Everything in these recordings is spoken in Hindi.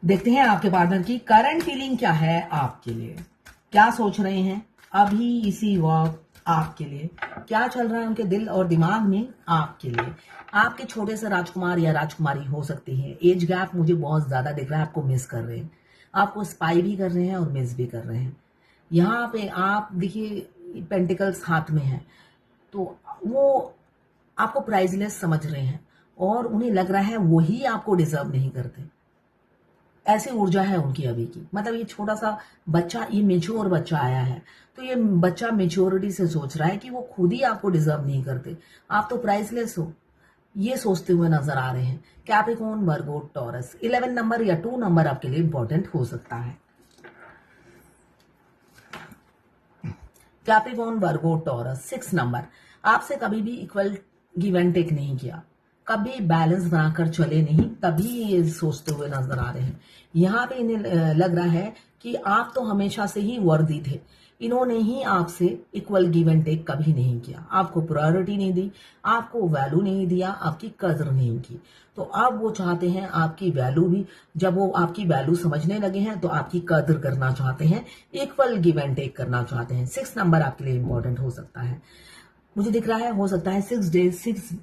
देखते हैं आपके पार्टनर की करंट फीलिंग क्या है आपके लिए, क्या सोच रहे हैं अभी इसी वक्त आपके लिए, क्या चल रहा है उनके दिल और दिमाग में आपके लिए। आपके छोटे से राजकुमार या राजकुमारी हो सकती है। एज गैप मुझे बहुत ज्यादा दिख रहा है, आपको मिस कर रहे हैं, आपको स्पाई भी कर रहे हैं और मिस भी कर रहे हैं। यहाँ पे आप देखिए पेंटिकल्स हाथ में है, तो वो आपको प्राइजलेस समझ रहे हैं और उन्हें लग रहा है वही आपको डिजर्व नहीं करते। ऐसी ऊर्जा है उनकी अभी की। मतलब ये छोटा सा बच्चा, ये मेच्योर बच्चा आया है, तो ये बच्चा मेच्योरिटी से सोच रहा है कि वो खुद ही आपको डिजर्व नहीं करते, आप तो प्राइसलेस हो, ये सोचते हुए नजर आ रहे हैं। कैप्रिकॉर्न, वर्गो, टॉरस। 11 नंबर या 2 नंबर आपके लिए इंपॉर्टेंट हो सकता है। कैप्रिकॉर्न, वर्गो, टॉरस। 6 नंबर आपसे कभी भी इक्वल गिव एंड टेक नहीं किया, कभी बैलेंस बनाकर चले नहीं, तभी ये सोचते हुए नजर आ रहे हैं। यहाँ पे इन्हें लग रहा है कि आप तो हमेशा से ही वर्दी थे, इन्होंने ही आपसे इक्वल गिव एंड टेक कभी नहीं किया, आपको प्रायोरिटी नहीं दी, आपको वैल्यू नहीं दिया, आपकी कदर नहीं की। तो अब वो चाहते हैं आपकी वैल्यू भी, जब वो आपकी वैल्यू समझने लगे हैं तो आपकी कदर करना चाहते हैं, इक्वल गिव एंड टेक करना चाहते हैं। 6 नंबर आपके लिए इंपॉर्टेंट हो सकता है। मुझे दिख रहा है हो सकता है 6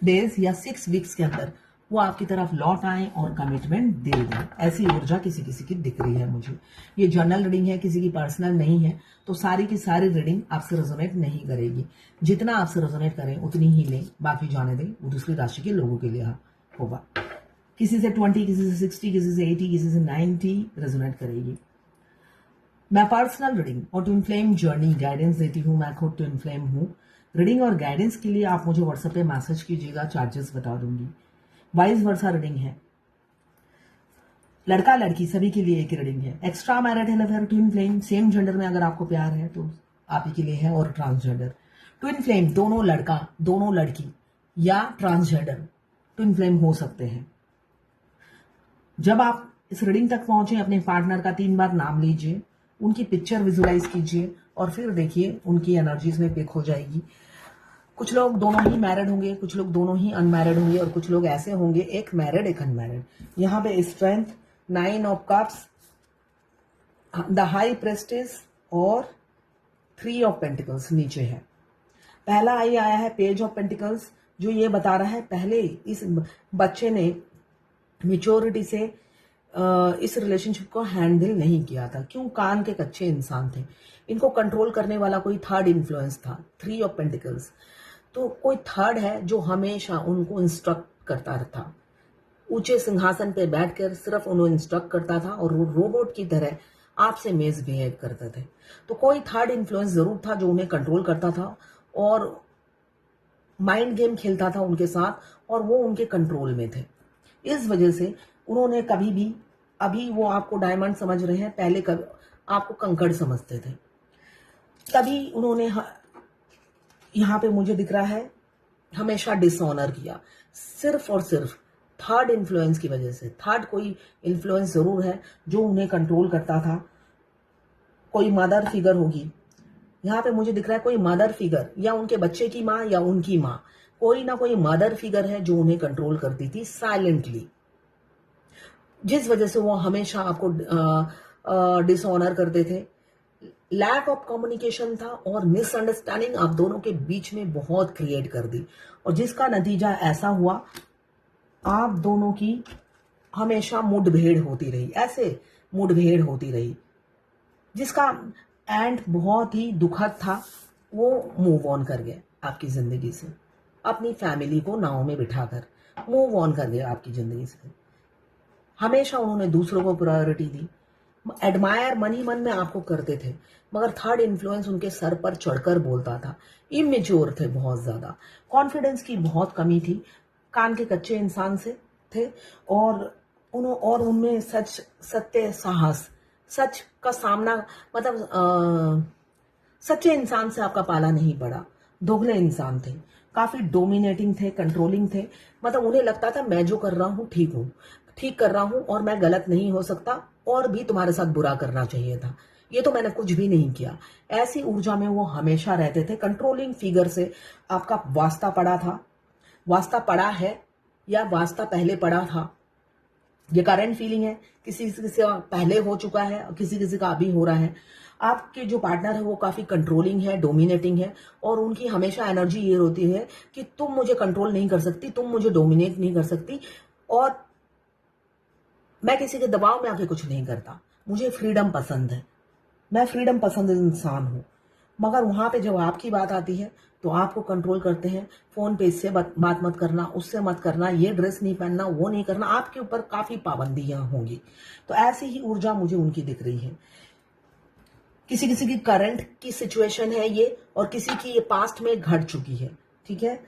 डेज या 6 वीक्स के अंदर वो आपकी तरफ लौट आए और कमिटमेंट दे दें। ऐसी ऊर्जा किसी किसी की दिख रही है मुझे। ये जर्नल रीडिंग है, किसी की पर्सनल नहीं है, तो सारी की सारी रीडिंग आपसे रेजोनेट नहीं करेगी। जितना आपसे रेजोनेट करें उतनी ही लें, बाकी जाने दें, वो दूसरी राशि के लोगों के लिए होगा। किसी से 20, किसी से 60, किसी से 80, किसी से 90 रेजोनेट करेगी। मैं पर्सनल रीडिंग और ट्विन फ्लेम जर्नी गाइडेंस देती हूँ, मैं खुद ट्विन फ्लेम हूँ। रीडिंग और गाइडेंस के लिए आप मुझे व्हाट्सएप पे मैसेज कीजिएगा, चार्जेस बता दूंगी। वाइस वर्सा रीडिंग है, लड़का लड़की सभी के लिए एक रीडिंग है। Extra marital affair, twin flame, same gender में अगर आपको प्यार है तो आप ही के लिए है, और ट्रांसजेंडर। ट्विन फ्लेम दोनों लड़का दोनों लड़की या ट्रांसजेंडर ट्विन फ्लेम हो सकते हैं। जब आप इस रीडिंग तक पहुंचे, अपने पार्टनर का 3 बार नाम लीजिए, उनकी पिक्चर विजुलाइज कीजिए और फिर देखिए उनकी एनर्जीज में पिक हो जाएगी। कुछ लोग दोनों ही मैरिड होंगे, कुछ लोग दोनों ही अनमैरिड होंगे, और कुछ लोग ऐसे होंगे एक मैरिड एक अनमैरिड। यहाँ पे strength, 9 of cups, the high prestige और 3 ऑफ पेंटिकल्स नीचे है। पहला आई आया है पेज ऑफ पेंटिकल्स, जो ये बता रहा है पहले इस बच्चे ने मेच्योरिटी से इस रिलेशनशिप को हैंडल नहीं किया था। क्यों? कान के कच्चे इंसान थे, इनको कंट्रोल करने वाला कोई थर्ड इन्फ्लुएंस था। 3 ऑफ पेंटिकल्स, तो कोई थर्ड है जो हमेशा उनको इंस्ट्रक्ट करता था, ऊंचे सिंहासन पे बैठकर सिर्फ उन्हें इंस्ट्रक्ट करता था और वो रोबोट की तरह आपसे मिसबिहेव करते थे। तो कोई थर्ड इन्फ्लुएंस जरूर था जो उन्हें कंट्रोल करता था और माइंड गेम खेलता था उनके साथ, और वो उनके कंट्रोल में थे। इस वजह से उन्होंने कभी भी, अभी वो आपको डायमंड समझ रहे हैं, पहले कभी आपको कंकड़ समझते थे। तभी उन्होंने यहाँ पे मुझे दिख रहा है हमेशा डिसऑनर किया, सिर्फ और सिर्फ थर्ड इन्फ्लुएंस की वजह से। थर्ड कोई इन्फ्लुएंस जरूर है जो उन्हें कंट्रोल करता था, कोई मदर फिगर होगी। यहाँ पे मुझे दिख रहा है कोई मदर फिगर, या उनके बच्चे की माँ या उनकी माँ, कोई ना कोई मदर फिगर है जो उन्हें कंट्रोल करती थी साइलेंटली, जिस वजह से वो हमेशा आपको डिसऑनर करते थे। लैक ऑफ कम्युनिकेशन था और मिसअंडरस्टैंडिंग आप दोनों के बीच में बहुत क्रिएट कर दी, और जिसका नतीजा ऐसा हुआ आप दोनों की हमेशा मुठभेड़ होती रही, ऐसे मुठभेड़ होती रही, जिसका एंड बहुत ही दुखद था। वो मूव ऑन कर गए आपकी जिंदगी से, अपनी फैमिली को नाव में बिठाकर मूव ऑन कर गए आपकी जिंदगी से। हमेशा उन्होंने दूसरों को प्रायोरिटी दी, एडमायर मन ही मन में आपको करते थे, मगर थर्ड इन्फ्लुएंस उनके सर पर चढ़कर बोलता था। इमेच्योर थे बहुत ज्यादा, कॉन्फिडेंस की बहुत कमी थी, कान के कच्चे इंसान से थे, और उनमें सत्य, साहस, सच का सामना, मतलब सच्चे इंसान से आपका पाला नहीं पड़ा। दोगले इंसान थे, काफी डोमिनेटिंग थे, कंट्रोलिंग थे। मतलब उन्हें लगता था मैं जो कर रहा हूं ठीक कर रहा हूं और मैं गलत नहीं हो सकता, और भी तुम्हारे साथ बुरा करना चाहिए था, ये तो मैंने कुछ भी नहीं किया। ऐसी ऊर्जा में वो हमेशा रहते थे। कंट्रोलिंग फिगर से आपका वास्ता पड़ा था, वास्ता पड़ा है, या वास्ता पहले पड़ा था, ये करंट फीलिंग है, किसी किसी से पहले हो चुका है और किसी किसी का अभी हो रहा है। आपके जो पार्टनर है वो काफी कंट्रोलिंग है, डोमिनेटिंग है, और उनकी हमेशा एनर्जी ये होती है कि तुम मुझे कंट्रोल नहीं कर सकती, तुम मुझे डोमिनेट नहीं कर सकती, और मैं किसी के दबाव में आके कुछ नहीं करता, मुझे फ्रीडम पसंद है, मैं फ्रीडम पसंद इंसान हूं। मगर वहां पे जब आपकी बात आती है तो आपको कंट्रोल करते हैं, फोन पे इससे बात मत करना, उससे मत करना, ये ड्रेस नहीं पहनना, वो नहीं करना, आपके ऊपर काफी पाबंदियां होंगी। तो ऐसी ही ऊर्जा मुझे उनकी दिख रही है। किसी किसी की करंट की सिचुएशन है ये, और किसी की ये पास्ट में घट चुकी है। ठीक है,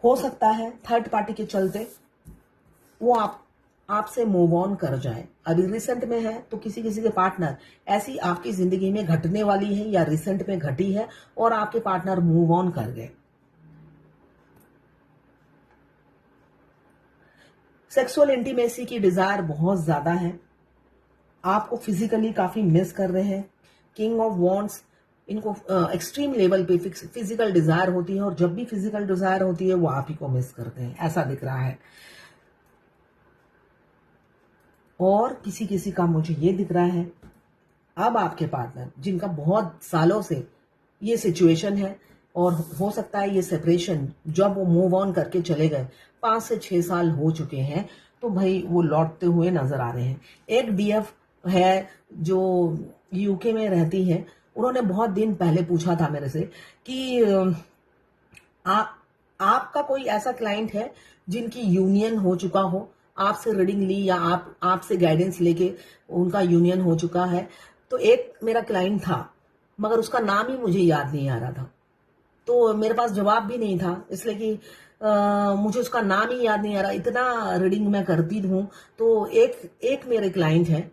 हो सकता है थर्ड पार्टी के चलते वो आपसे मूव ऑन कर जाए। अभी रिसेंट में है तो किसी किसी के पार्टनर ऐसी आपकी जिंदगी में घटने वाली है या रिसेंट में घटी है और आपके पार्टनर मूव ऑन कर गए। सेक्सुअल इंटीमेसी की डिजायर बहुत ज्यादा है, आपको फिजिकली काफी मिस कर रहे हैं। किंग ऑफ वॉन्ड्स, इनको एक्सट्रीम लेवल पे फिजिकल डिजायर होती है, और जब भी फिजिकल डिजायर होती है वो आप ही को मिस करते हैं, ऐसा दिख रहा है। और किसी किसी का मुझे ये दिख रहा है, अब आपके पार्टनर जिनका बहुत सालों से ये सिचुएशन है, और हो सकता है ये सेपरेशन जब वो मूव ऑन करके चले गए 5 से 6 साल हो चुके हैं, तो भाई वो लौटते हुए नजर आ रहे हैं। एक डीएफ है जो यूके में रहती है, उन्होंने बहुत दिन पहले पूछा था मेरे से कि आपका कोई ऐसा क्लाइंट है जिनकी यूनियन हो चुका हो, आपसे रीडिंग ली या आपसे गाइडेंस लेके उनका यूनियन हो चुका है। तो एक मेरा क्लाइंट था, मगर उसका नाम ही मुझे याद नहीं आ रहा था, तो मेरे पास जवाब भी नहीं था, इसलिए कि मुझे उसका नाम ही याद नहीं आ रहा, इतना रीडिंग मैं करती हूँ। तो एक मेरे क्लाइंट है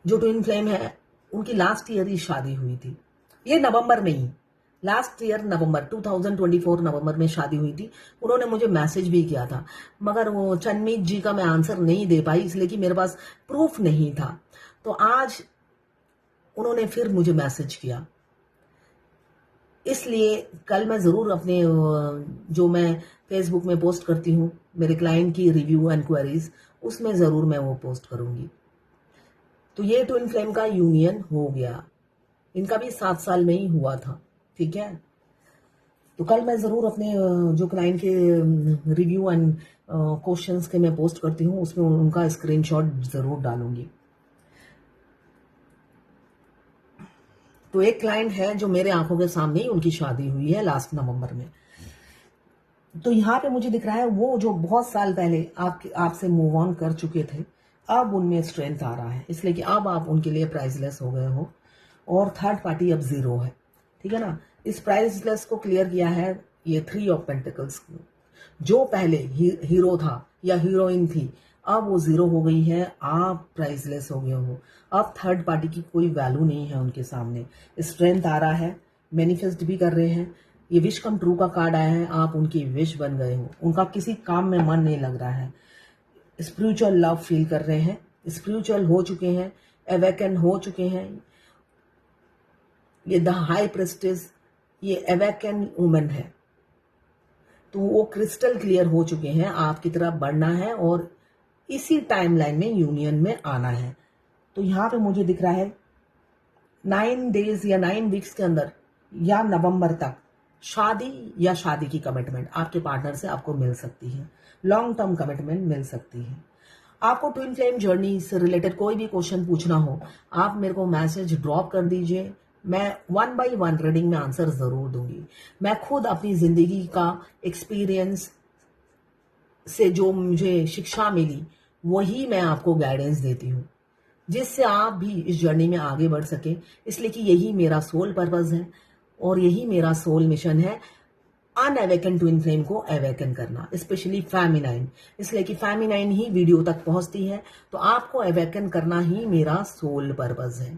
जो ट्विन फ्लेम है, उनकी लास्ट ईयर ही शादी हुई थी, ये नवंबर में ही, लास्ट ईयर नवंबर 2024 नवंबर में शादी हुई थी। उन्होंने मुझे मैसेज भी किया था, मगर वो चन्मीत जी का मैं आंसर नहीं दे पाई, इसलिए कि मेरे पास प्रूफ नहीं था। तो आज उन्होंने फिर मुझे मैसेज किया, इसलिए कल मैं जरूर अपने जो मैं फेसबुक में पोस्ट करती हूँ मेरे क्लाइंट की रिव्यू एंड क्वेरीज, उसमें जरूर मैं वो पोस्ट करूंगी। तो ये ट्विन फ्लेम का यूनियन हो गया, इनका भी 7 साल में ही हुआ था। ठीक है, तो कल मैं जरूर अपने जो क्लाइंट के रिव्यू एंड क्वेश्चंस के मैं पोस्ट करती हूँ, उसमें उनका स्क्रीनशॉट जरूर डालूंगी। तो एक क्लाइंट है जो मेरे आंखों के सामने ही उनकी शादी हुई है लास्ट नवंबर में। तो यहाँ पे मुझे दिख रहा है वो जो बहुत साल पहले आपसे मूव ऑन कर चुके थे, अब उनमें स्ट्रेंथ आ रहा है, इसलिए कि अब आप उनके लिए प्राइसलेस हो गए हो, और थर्ड पार्टी अब 0 है। ठीक है ना, इस प्राइसलेस को क्लियर किया है ये 3 ऑफ पेंटिकल्स को। जो पहले हीरो था या हीरोइन थी, अब वो 0 हो गई है, आप प्राइसलेस हो गए हो, अब थर्ड पार्टी की कोई वैल्यू नहीं है उनके सामने। स्ट्रेंथ आ रहा है, मैनिफेस्ट भी कर रहे हैं, ये विश कम ट्रू का कार्ड आया है, आप उनकी विश बन गए हो, उनका किसी काम में मन नहीं लग रहा है, स्पिरिचुअल लव फील कर रहे हैं, स्पिरिचुअल हो चुके हैं, अवेकन हो चुके हैं। ये द हाई प्रेस्टिस, ये अवेकन वुमन है, तो वो क्रिस्टल क्लियर हो चुके हैं, आपकी तरफ बढ़ना है और इसी टाइमलाइन में यूनियन में आना है। तो यहाँ पे मुझे दिख रहा है 9 डेज या 9 वीक्स के अंदर या नवंबर तक शादी या शादी की कमिटमेंट आपके पार्टनर से आपको मिल सकती है, लॉन्ग टर्म कमिटमेंट मिल सकती है। आपको ट्विन फ्लेम जर्नी से रिलेटेड कोई भी क्वेश्चन पूछना हो, आप मेरे को मैसेज ड्रॉप कर दीजिए, मैं 1 बाय 1 रीडिंग में आंसर जरूर दूंगी। मैं खुद अपनी जिंदगी का एक्सपीरियंस से जो मुझे शिक्षा मिली वही मैं आपको गाइडेंस देती हूँ, जिससे आप भी इस जर्नी में आगे बढ़ सके, इसलिए कि यही मेरा सोल पर्पस है और यही मेरा सोल मिशन है, अनअवेकन ट्विन फ्लेम को अवेकन करना, स्पेशली फेमिनाइन, इसलिए कि फेमिनाइन ही वीडियो तक पहुंचती है, तो आपको अवेकन करना ही मेरा सोल पर्पस है।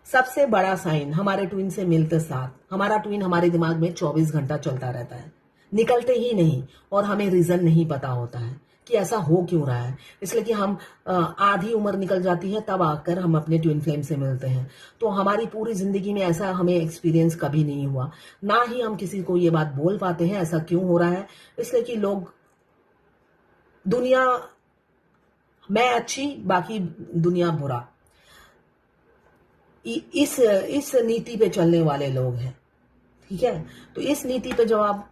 सबसे बड़ा साइन हमारे ट्विन से मिलते साथ, हमारा ट्विन हमारे दिमाग में 24 घंटा चलता रहता है, निकलते ही नहीं, और हमें रीजन नहीं पता होता है कि ऐसा हो क्यों रहा है, इसलिए कि हम आधी उम्र निकल जाती है तब आकर हम अपने ट्विन फ्लेम से मिलते हैं। तो हमारी पूरी जिंदगी में ऐसा हमें एक्सपीरियंस कभी नहीं हुआ, ना ही हम किसी को ये बात बोल पाते हैं ऐसा क्यों हो रहा है, इसलिए कि लोग दुनिया, मैं अच्छी बाकी दुनिया बुरा, इस नीति पे चलने वाले लोग हैं। ठीक है, तो इस नीति पे जब आप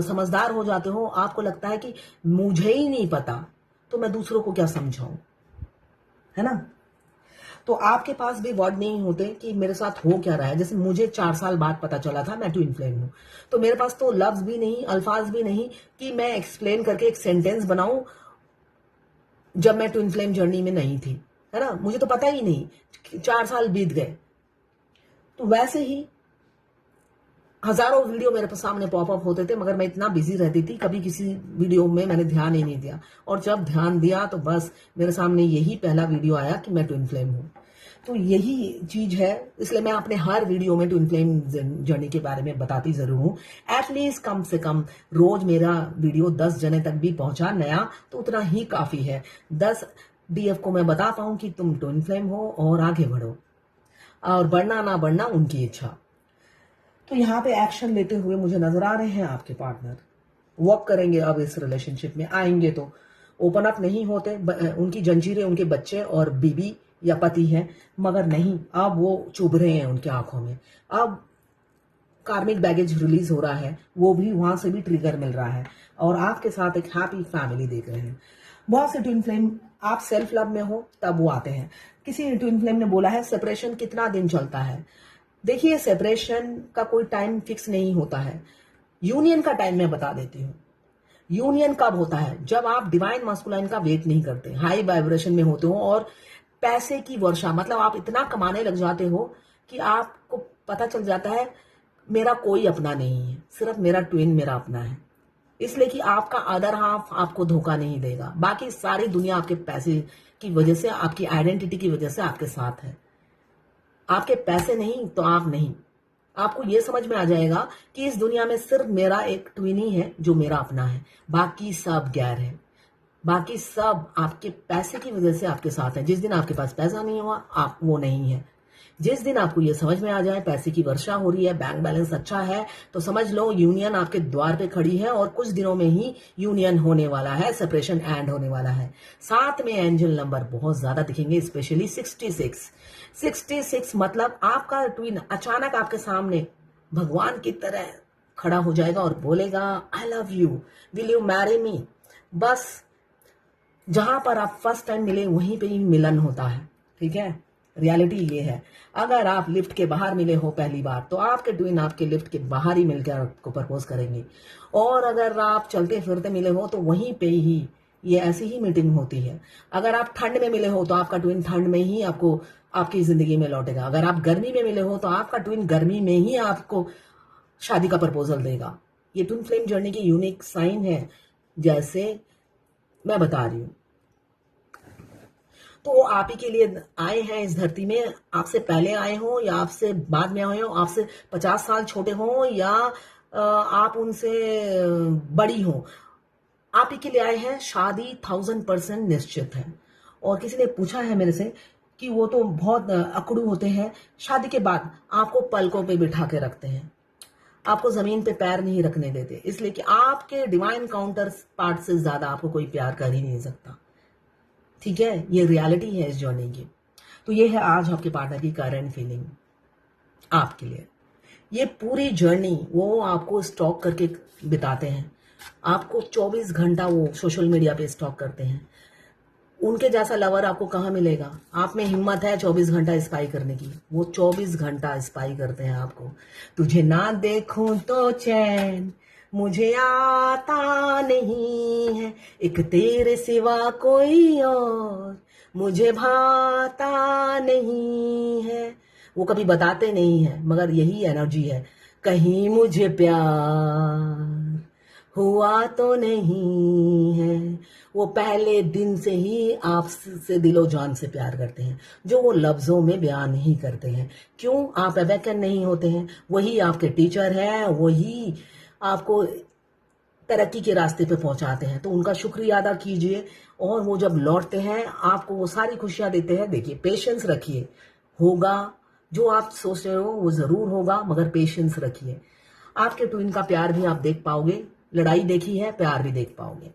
समझदार हो जाते हो, आपको लगता है कि मुझे ही नहीं पता तो मैं दूसरों को क्या समझाऊं, है ना। तो आपके पास भी वर्ड नहीं होते कि मेरे साथ हो क्या रहा है। जैसे मुझे 4 साल बाद पता चला था मैं ट्विन फ्लेम हूं, तो मेरे पास तो लफ्ज भी नहीं, अल्फाज भी नहीं कि मैं एक्सप्लेन करके एक सेंटेंस बनाऊं जब मैं ट्विन फ्लेम जर्नी में नहीं थी, है ना। मुझे तो पता ही नहीं, 4 साल बीत गए। तो वैसे ही हजारों वीडियो मेरे सामने पॉपअप होते थे, मगर मैं इतना बिजी रहती थी, कभी किसी वीडियो में मैंने ध्यान ही नहीं दिया। और जब ध्यान दिया तो बस मेरे सामने यही पहला वीडियो आया कि मैं ट्विन फ्लेम हूं। तो यही चीज है, इसलिए मैं अपने हर वीडियो में ट्विन फ्लेम जर्नी के बारे में बताती जरूर हूं। एटलीस्ट कम से कम रोज मेरा वीडियो 10 जने तक भी पहुंचा नया, तो उतना ही काफी है। 10 डीएफ को मैं बता पाऊं कि तुम ट्विन फ्लेम हो और आगे बढ़ो, और बढ़ना ना बढ़ना उनकी इच्छा। तो यहाँ पे एक्शन लेते हुए मुझे नजर आ रहे हैं आपके पार्टनर। वर्क करेंगे, अब इस रिलेशनशिप में आएंगे तो ओपन अप नहीं होते। उनकी जंजीरें उनके बच्चे और बीबी या पति हैं, मगर नहीं, अब वो चुभ रहे हैं उनकी आंखों में। अब कार्मिक बैगेज रिलीज हो रहा है, वो भी वहां से भी ट्रिगर मिल रहा है, और आपके साथ एक हैप्पी फैमिली देख रहे हैं। बहुत से ट्विन फ्लेम, आप सेल्फ लव में हो तब वो आते हैं। किसी ट्विन फ्लेम ने बोला है सेपरेशन कितना दिन चलता है। देखिए, सेपरेशन का कोई टाइम फिक्स नहीं होता है। यूनियन का टाइम मैं बता देती हूँ। यूनियन कब होता है? जब आप डिवाइन मास्कुलाइन का वेट नहीं करते, हाई वाइब्रेशन में होते हो, और पैसे की वर्षा, मतलब आप इतना कमाने लग जाते हो कि आपको पता चल जाता है मेरा कोई अपना नहीं है, सिर्फ मेरा ट्विन मेरा अपना है। इसलिए कि आपका अदर हाफ आपको धोखा नहीं देगा, बाकी सारी दुनिया आपके पैसे की वजह से, आपकी आइडेंटिटी की वजह से आपके साथ है। आपके पैसे नहीं तो आप नहीं। आपको यह समझ में आ जाएगा कि इस दुनिया में सिर्फ मेरा एक ट्विन ही है जो मेरा अपना है, बाकी सब गैर है। बाकी सब आपके पैसे की वजह से आपके साथ है। जिस दिन आपके पास पैसा नहीं हुआ, आप वो नहीं है। जिस दिन आपको ये समझ में आ जाए पैसे की वर्षा हो रही है, बैंक बैलेंस अच्छा है, तो समझ लो यूनियन आपके द्वार पे खड़ी है, और कुछ दिनों में ही यूनियन होने वाला है, सेपरेशन एंड होने वाला है। साथ में एंजल नंबर बहुत ज्यादा दिखेंगे, स्पेशली 66 मतलब आपका ट्विन अचानक आपके सामने भगवान की तरह खड़ा हो जाएगा और बोलेगा I love you, will you marry me. बस जहां पर आप फर्स्ट टाइम मिले वहीं पे ही मिलन होता है। ठीक है, रियलिटी ये है। अगर आप लिफ्ट के बाहर मिले हो पहली बार, तो आपके ट्विन आपके लिफ्ट के बाहर ही मिलकर आपको प्रपोज करेंगे, और अगर आप चलते फिरते मिले हो तो वहीं पे ही ये ऐसी ही मीटिंग होती है। अगर आप ठंड में मिले हो तो आपका ट्विन ठंड में ही आपको आपकी जिंदगी में लौटेगा। अगर आप गर्मी में मिले हो तो आपका ट्विन गर्मी में ही आपको शादी का प्रपोजल देगा। ये ट्विन फ्लेम जर्नी की यूनिक साइन है, जैसे मैं बता रही हूं। तो आप ही के लिए आए हैं इस धरती में, आपसे पहले आए हो या आपसे बाद में आए हो, आपसे 50 साल छोटे हो या आप उनसे बड़ी हो, आप ही के लिए आए हैं। शादी 1000% निश्चित है। और किसी ने पूछा है मेरे से कि वो तो बहुत अकड़ू होते हैं, शादी के बाद आपको पलकों पे बिठा के रखते हैं, आपको जमीन पे पैर नहीं रखने देते, इसलिए कि आपके डिवाइन काउंटर पार्ट से ज्यादा आपको कोई प्यार कर ही नहीं सकता। ठीक है, ये रियलिटी है इस जर्नी की। तो ये है आज आपके पार्टनर की करंट फीलिंग आपके लिए। ये पूरी जर्नी वो आपको स्टॉक करके बिताते हैं, आपको 24 घंटा वो सोशल मीडिया पे स्टॉक करते हैं। उनके जैसा लवर आपको कहाँ मिलेगा? आप में हिम्मत है 24 घंटा स्पाई करने की, वो 24 घंटा स्पाई करते हैं आपको। तुझे ना देखूं तो चैन मुझे आता नहीं है, एक तेरे सिवा कोई और मुझे भाता नहीं है। वो कभी बताते नहीं है, मगर यही एनर्जी है। कहीं मुझे प्यार हुआ तो नहीं है। वो पहले दिन से ही आपसे दिलो जान से प्यार करते हैं, जो वो लफ्जों में बयान नहीं करते हैं। क्यों? आप अवेकन नहीं होते हैं। वही आपके टीचर है, वही आपको तरक्की के रास्ते पे पहुंचाते हैं। तो उनका शुक्रिया अदा कीजिए, और वो जब लौटते हैं आपको वो सारी खुशियां देते हैं। देखिए, पेशेंस रखिए, होगा जो आप सोच रहे हो वो जरूर होगा, मगर पेशेंस रखिए। आपके ट्विन का प्यार भी आप देख पाओगे। लड़ाई देखी है, प्यार भी देख पाओगे।